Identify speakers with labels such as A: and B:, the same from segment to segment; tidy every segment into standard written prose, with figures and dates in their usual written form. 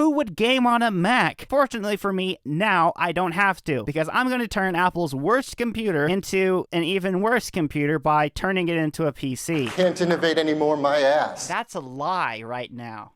A: who would game on a Mac? Fortunately for me, now I don't have to, because I'm going to turn Apple's worst computer into an even worse computer by turning it into a PC.
B: Can't innovate anymore, my ass.
A: That's a lie right now.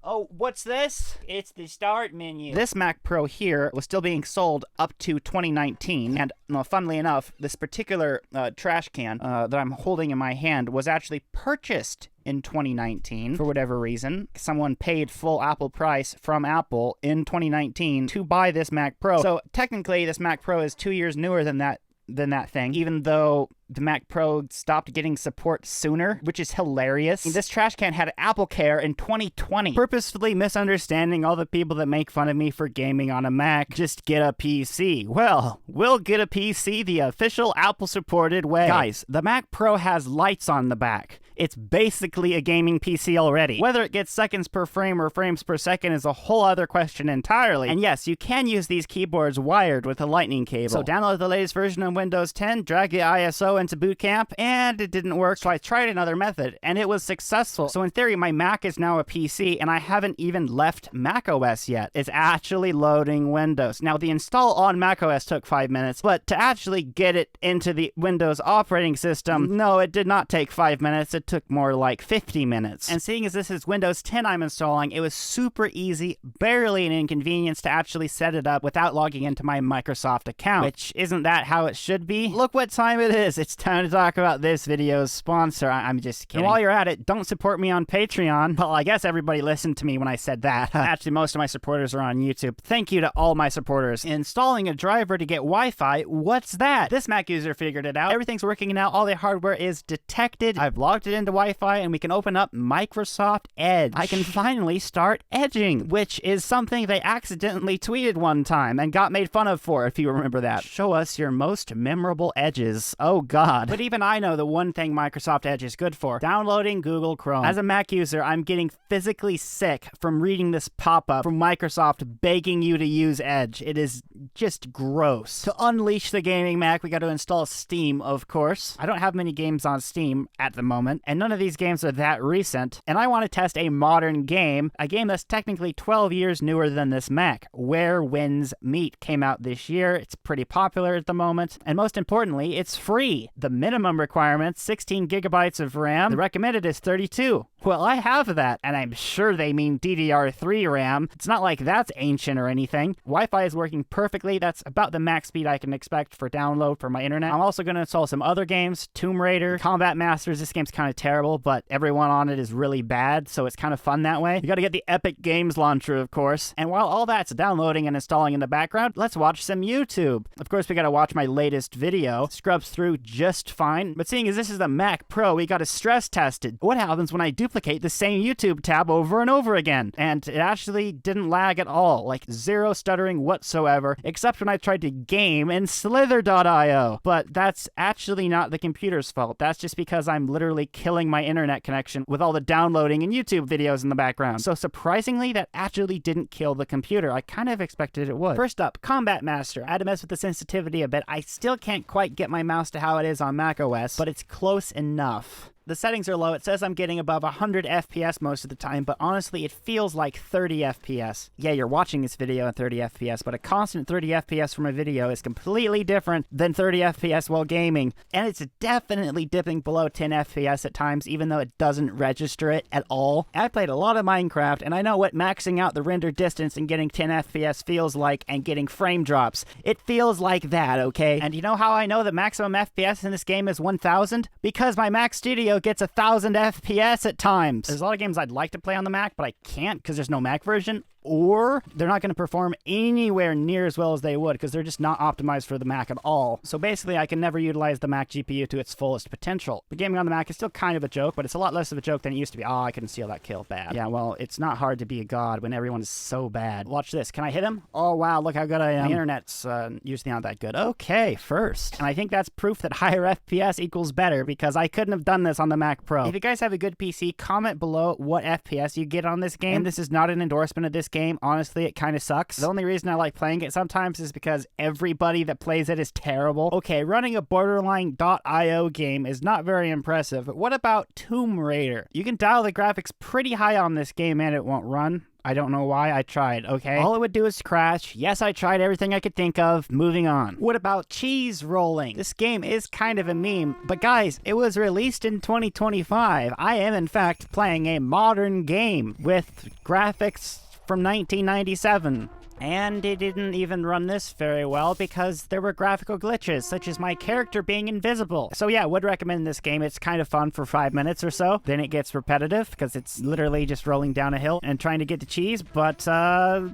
A: Oh, what's this? It's the start menu. This Mac Pro here was still being sold up to 2019, and funnily enough, this particular trash can that I'm holding in my hand was actually purchased in 2019 for whatever reason. Someone paid full Apple price from Apple in 2019 to buy this Mac Pro. So technically, this Mac Pro is 2 years newer than that thing, even though the Mac Pro stopped getting support sooner, which is hilarious. This trash can had Apple Care in 2020. Purposefully misunderstanding all the people that make fun of me for gaming on a Mac. Just get a PC. Well, we'll get a PC the official Apple-supported way. Guys, the Mac Pro has lights on the back. It's basically a gaming PC already. Whether it gets seconds per frame or frames per second is a whole other question entirely. And yes, you can use these keyboards wired with a lightning cable. So download the latest version of Windows 10, drag the ISO into boot camp, and it didn't work, so I tried another method, and it was successful. So in theory, my Mac is now a PC, and I haven't even left macOS yet. It's actually loading Windows. Now, the install on macOS took 5 minutes, but to actually get it into the Windows operating system, no, it did not take 5 minutes. It took more like 50 minutes. And seeing as this is Windows 10 I'm installing, it was super easy, barely an inconvenience to actually set it up without logging into my Microsoft account, which isn't that how it should be? Look what time it is. It's time to talk about this video's sponsor. I'm just kidding. And while you're at it, don't support me on Patreon. Well, I guess everybody listened to me when I said that. Actually, most of my supporters are on YouTube. Thank you to all my supporters. Installing a driver to get Wi-Fi, what's that? This Mac user figured it out. Everything's working now. All the hardware is detected. I've logged it into Wi-Fi, and we can open up Microsoft Edge. I can finally start edging, which is something they accidentally tweeted one time and got made fun of for, if you remember that. Show us your most memorable edges. Oh god. But even I know the one thing Microsoft Edge is good for: downloading Google Chrome. As a Mac user, I'm getting physically sick from reading this pop-up from Microsoft begging you to use Edge. It is just gross. To unleash the gaming Mac, we got to install Steam, of course. I don't have many games on Steam at the moment, and none of these games are that recent, and I want to test a modern game, a game that's technically 12 years newer than this Mac. Where Winds Meet came out this year. It's pretty popular at the moment, and most importantly, it's free. The minimum requirement, 16 gigabytes of RAM. The recommended is 32. Well, I have that, and I'm sure they mean DDR3 RAM. It's not like that's ancient or anything. Wi-Fi is working perfectly. That's about the max speed I can expect for download for my internet. I'm also going to install some other games. Tomb Raider, Combat Masters. This game's kind of terrible, but everyone on it is really bad, so it's kind of fun that way. You got to get the Epic Games launcher, of course. And while all that's downloading and installing in the background, let's watch some YouTube. Of course, we got to watch my latest video. Scrubs through just fine. But seeing as this is the Mac Pro, we got to stress test it. What happens when I duplicate the same YouTube tab over and over again? And it actually didn't lag at all. Like, zero stuttering whatsoever, except when I tried to game in Slither.io. But that's actually not the computer's fault. That's just because I'm literally killing my internet connection with all the downloading and YouTube videos in the background. So surprisingly, that actually didn't kill the computer. I kind of expected it would. First up, Combat Master. I had to mess with the sensitivity a bit. I still can't quite get my mouse to how it is on macOS, but it's close enough. The settings are low. It says I'm getting above 100 FPS most of the time, but honestly, it feels like 30 FPS. Yeah, you're watching this video at 30 FPS, but a constant 30 FPS from a video is completely different than 30 FPS while gaming. And it's definitely dipping below 10 FPS at times, even though it doesn't register it at all. I played a lot of Minecraft, and I know what maxing out the render distance and getting 10 FPS feels like, and getting frame drops. It feels like that, okay? And you know how I know the maximum FPS in this game is 1000? Because my Mac Studio gets 1000 FPS at times. There's a lot of games I'd like to play on the Mac, but I can't because there's no Mac version, or they're not going to perform anywhere near as well as they would because they're just not optimized for the Mac at all. So basically, I can never utilize the Mac GPU to its fullest potential. But gaming on the Mac is still kind of a joke, but it's a lot less of a joke than it used to be. Oh, I couldn't steal that kill. Bad. Yeah, well, it's not hard to be a god when everyone is so bad. Watch this. Can I hit him? Oh, wow, look how good I am. The internet's usually not that good. Okay, first. And I think that's proof that higher FPS equals better because I couldn't have done this on the Mac Pro. If you guys have a good PC, comment below what FPS you get on this game. And this is not an endorsement of this game. Honestly, it kind of sucks. The only reason I like playing it sometimes is because everybody that plays it is terrible. Okay, running a borderline.io game is not very impressive, but what about Tomb Raider? You can dial the graphics pretty high on this game and it won't run. I don't know why. I tried, okay? All it would do is crash. Yes, I tried everything I could think of. Moving on. What about cheese rolling? This game is kind of a meme, but guys, it was released in 2025. I am, in fact, playing a modern game with graphics from 1997. And it didn't even run this very well because there were graphical glitches, such as my character being invisible. So yeah, would recommend this game. It's kind of fun for 5 minutes or so. Then it gets repetitive because it's literally just rolling down a hill and trying to get the cheese. But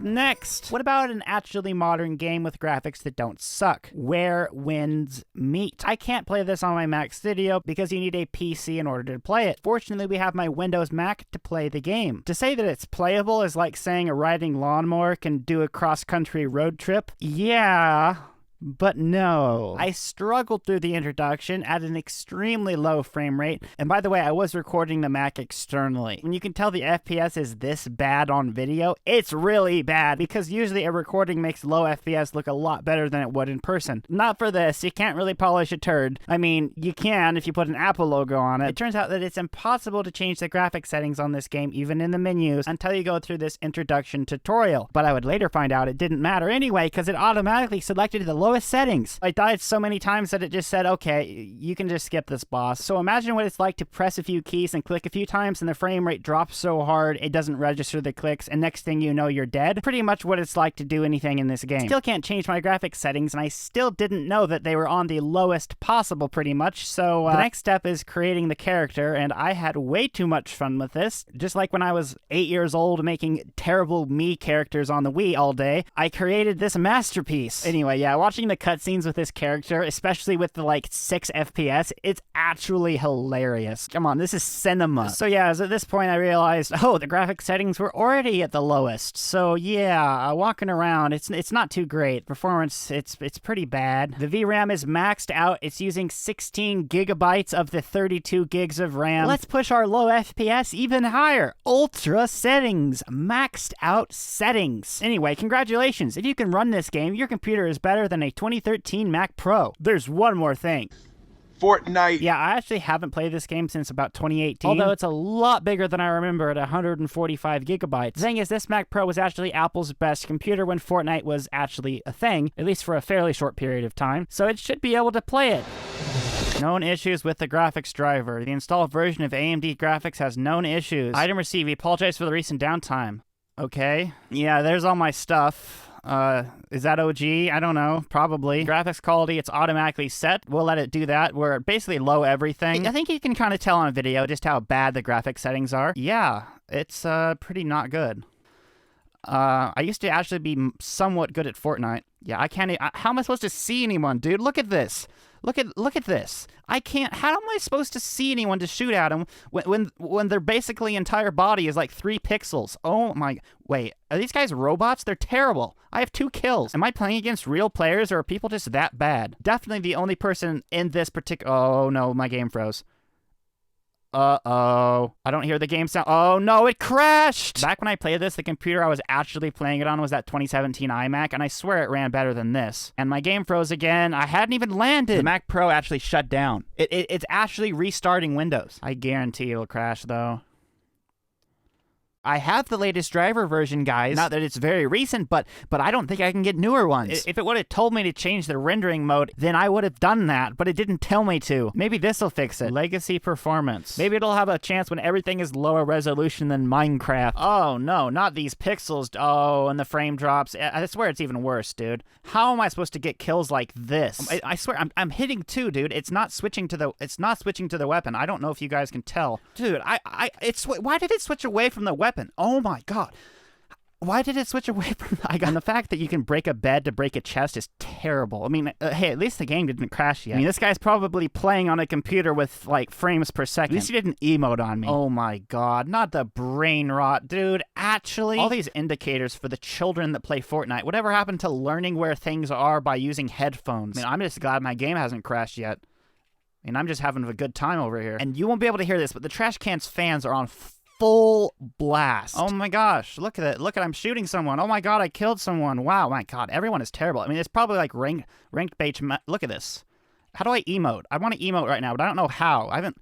A: next. What about an actually modern game with graphics that don't suck? Where Winds Meet. I can't play this on my Mac Studio because you need a PC in order to play it. Fortunately, we have my Windows Mac to play the game. To say that it's playable is like saying a riding lawnmower can do a cross-country road trip. Yeah, but no. I struggled through the introduction at an extremely low frame rate, and by the way, I was recording the Mac externally. When you can tell the FPS is this bad on video, it's really bad, because usually a recording makes low FPS look a lot better than it would in person. Not for this, you can't really polish a turd. I mean, you can if you put an Apple logo on it. It turns out that it's impossible to change the graphics settings on this game, even in the menus, until you go through this introduction tutorial. But I would later find out it didn't matter anyway, because it automatically selected the lowest settings. I died so many times that it just said, okay, you can just skip this boss. So imagine what it's like to press a few keys and click a few times and the frame rate drops so hard it doesn't register the clicks, and next thing you know, you're dead. Pretty much what it's like to do anything in this game. Still can't change my graphics settings, and I still didn't know that they were on the lowest possible pretty much, so the next step is creating the character, and I had way too much fun with this. Just like when I was 8 years old making terrible me characters on the Wii all day, I created this masterpiece. Anyway, yeah, watching the cutscenes with this character, especially with the like 6 FPS, it's actually hilarious. Come on, this is cinema. So yeah, as at this point I realized, oh, the graphic settings were already at the lowest. So yeah, walking around, it's not too great. Performance, it's pretty bad. The VRAM is maxed out. It's using 16 gigabytes of the 32 gigs of RAM. Let's push our low FPS even higher. Ultra settings, maxed out settings. Anyway, congratulations. If you can run this game, your computer is better than a 2013 Mac Pro. There's one more thing.
C: Fortnite.
A: Yeah, I actually haven't played this game since about 2018, although it's a lot bigger than I remember at 145 gigabytes. The thing is, this Mac Pro was actually Apple's best computer when Fortnite was actually a thing, at least for a fairly short period of time, so it should be able to play it. Known issues with the graphics driver. The installed version of AMD graphics has known issues. Item received. We apologize for the recent downtime. Okay. Yeah, there's all my stuff. Is that OG? I don't know. Probably. Graphics quality, it's automatically set. We'll let it do that. We're basically low everything. I think you can kind of tell on a video just how bad the graphics settings are. Yeah, it's pretty not good. I used to actually be somewhat good at Fortnite. Yeah, I can't. How am I supposed to see anyone, dude? Look at this. Look at this. I can't. How am I supposed to see anyone to shoot at them when their basically entire body is like 3 pixels? Oh my. Wait, are these guys robots? They're terrible. I have 2 kills. Am I playing against real players, or are people just that bad? Definitely the only person in this particular. Oh no, my game froze. Uh-oh. I don't hear the game sound. Oh, no, it crashed! Back when I played this, the computer I was actually playing it on was that 2017 iMac, and I swear it ran better than this. And my game froze again. I hadn't even landed! The Mac Pro actually shut down. It's actually restarting Windows. I guarantee it'll crash, though. I have the latest driver version, guys. Not that it's very recent, but I don't think I can get newer ones. If it would have told me to change the rendering mode, then I would have done that, but it didn't tell me to. Maybe this'll fix it. Legacy performance. Maybe it'll have a chance when everything is lower resolution than Minecraft. Oh, no, not these pixels. Oh, and the frame drops. I swear it's even worse, dude. How am I supposed to get kills like this? I swear, I'm hitting 2, dude. It's not switching to the weapon. I don't know if you guys can tell. Dude, why did it switch away from the weapon? Oh my god. Why did it switch away from the gun? The fact that you can break a bed to break a chest is terrible. I mean, hey, at least the game didn't crash yet. I mean, this guy's probably playing on a computer with, like, frames per second. At least he didn't emote on me. Oh my god, not the brain rot. Dude, actually, all these indicators for the children that play Fortnite. Whatever happened to learning where things are by using headphones? I mean, I'm just glad my game hasn't crashed yet. I mean, I'm just having a good time over here. And you won't be able to hear this, but the Trashcan's fans are on full blast. Oh my gosh, look at it. Look at I'm shooting someone. Oh my god, I killed someone. Wow, my god, everyone is terrible. I mean, it's probably like ranked bait. Look at this. How do I emote? I want to emote right now, but I don't know how.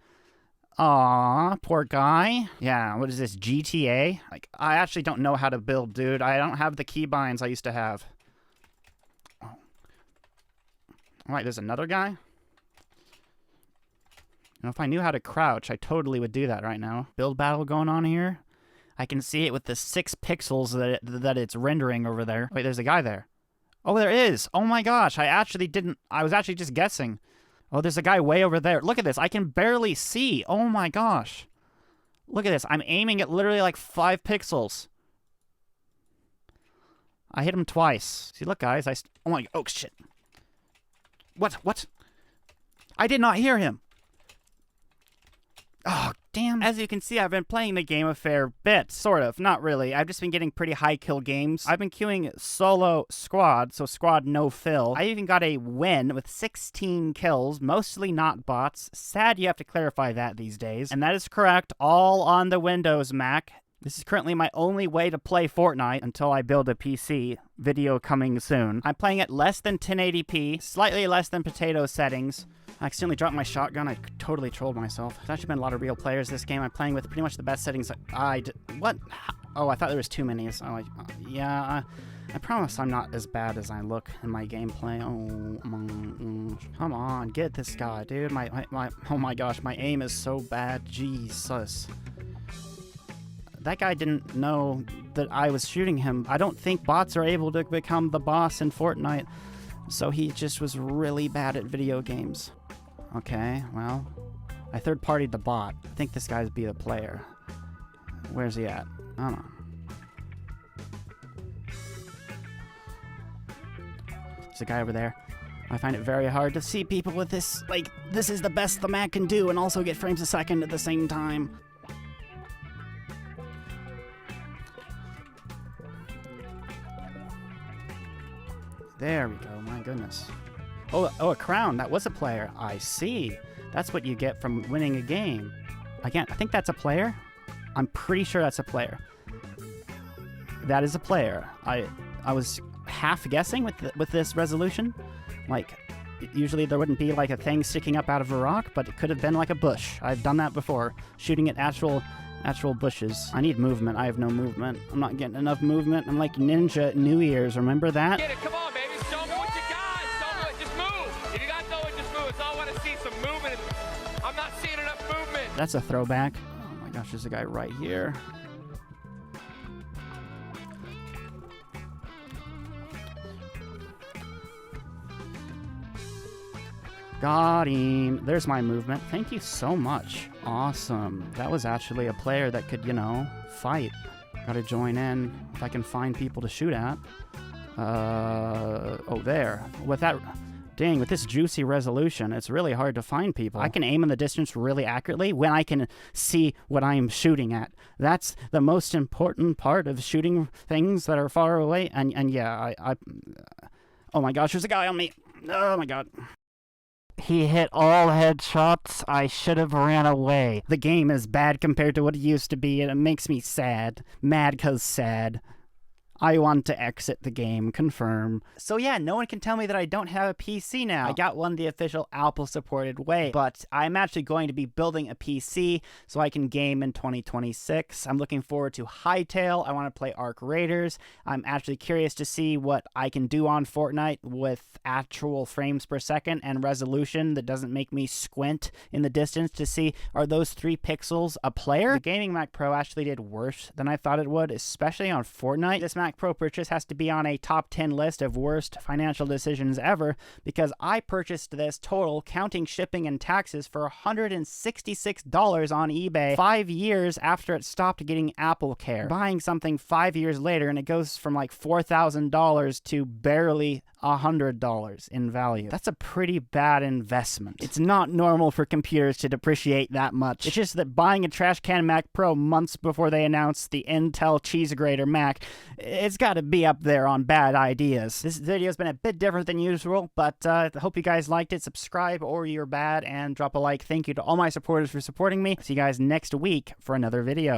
A: Aw, poor guy. Yeah, what is this, GTA? Like, I actually don't know how to build, dude. I don't have the keybinds I used to have. Oh. Alright, there's another guy. You know, if I knew how to crouch, I totally would do that right now. Build battle going on here. I can see it with the 6 pixels that it's rendering over there. Wait, there's a guy there. Oh, there is. Oh my gosh, I was actually just guessing. Oh, there's a guy way over there. Look at this. I can barely see. Oh my gosh. Look at this. I'm aiming at literally like 5 pixels. I hit him twice. See, look, guys. Oh, shit. What? I did not hear him. Oh, damn. As you can see, I've been playing the game a fair bit, sort of. Not really. I've just been getting pretty high kill games. I've been queuing solo squad, so squad no fill. I even got a win with 16 kills, mostly not bots. Sad you have to clarify that these days. And that is correct, all on the Windows Mac. This is currently my only way to play Fortnite until I build a PC. Video coming soon. I'm playing at less than 1080p, slightly less than potato settings. I accidentally dropped my shotgun. I totally trolled myself. There's actually been a lot of real players this game. I'm playing with pretty much the best settings. What? Oh, I thought there was too many. So yeah, I promise I'm not as bad as I look in my gameplay. Oh, come on, get this guy, dude. Oh my gosh, my aim is so bad. Jesus. That guy didn't know that I was shooting him. I don't think bots are able to become the boss in Fortnite. So he just was really bad at video games. Okay, well, I third-partied the bot. I think this guy's be the player. Where's he at? I don't know. There's a guy over there. I find it very hard to see people with this. Like, this is the best the Mac can do and also get frames a second at the same time. There we go, my goodness. Oh, a crown. That was a player. I see. That's what you get from winning a game. Again, I think that's a player. I'm pretty sure that's a player. That is a player. I was half guessing with this resolution. Like, usually there wouldn't be like a thing sticking up out of a rock, but it could have been like a bush. I've done that before, shooting at actual bushes. I need movement. I have no movement. I'm not getting enough movement. I'm like Ninja at New Year's. Remember that?
C: Get it. Come on, baby. Show me what you got. Show me what. Just move. If you got no, just move. It's all I want to see some movement. I'm not seeing enough movement.
A: That's a throwback. Oh my gosh, there's a guy right here. Got him. There's my movement. Thank you so much. Awesome. That was actually a player that could, you know, fight. Gotta join in if I can find people to shoot at. Oh, there. With that... Dang, with this juicy resolution, it's really hard to find people. I can aim in the distance really accurately when I can see what I'm shooting at. That's the most important part of shooting things that are far away. And yeah, oh my gosh, there's a guy on me. Oh my god. He hit all headshots. I should have ran away. The game is bad compared to what it used to be, and it makes me sad. Mad 'cause sad. I want to exit the game, confirm. So yeah, no one can tell me that I don't have a PC now. I got one the official Apple-supported way, but I'm actually going to be building a PC so I can game in 2026. I'm looking forward to Hytale. I want to play Arc Raiders. I'm actually curious to see what I can do on Fortnite with actual frames per second and resolution that doesn't make me squint in the distance to see, are those 3 pixels a player? The Gaming Mac Pro actually did worse than I thought it would, especially on Fortnite. This Mac Pro purchase has to be on a top 10 list of worst financial decisions ever because I purchased this total, counting shipping and taxes, for $166 on eBay 5 years after it stopped getting Apple Care. Buying something 5 years later and it goes from like $4,000 to barely $100 in value. That's a pretty bad investment. It's not normal for computers to depreciate that much. It's just that buying a Trashcan Mac Pro months before they announced the Intel cheese grater Mac, it's got to be up there on bad ideas. This video's been a bit different than usual, but I hope you guys liked it. Subscribe or you're bad and drop a like. Thank you to all my supporters for supporting me. See you guys next week for another video.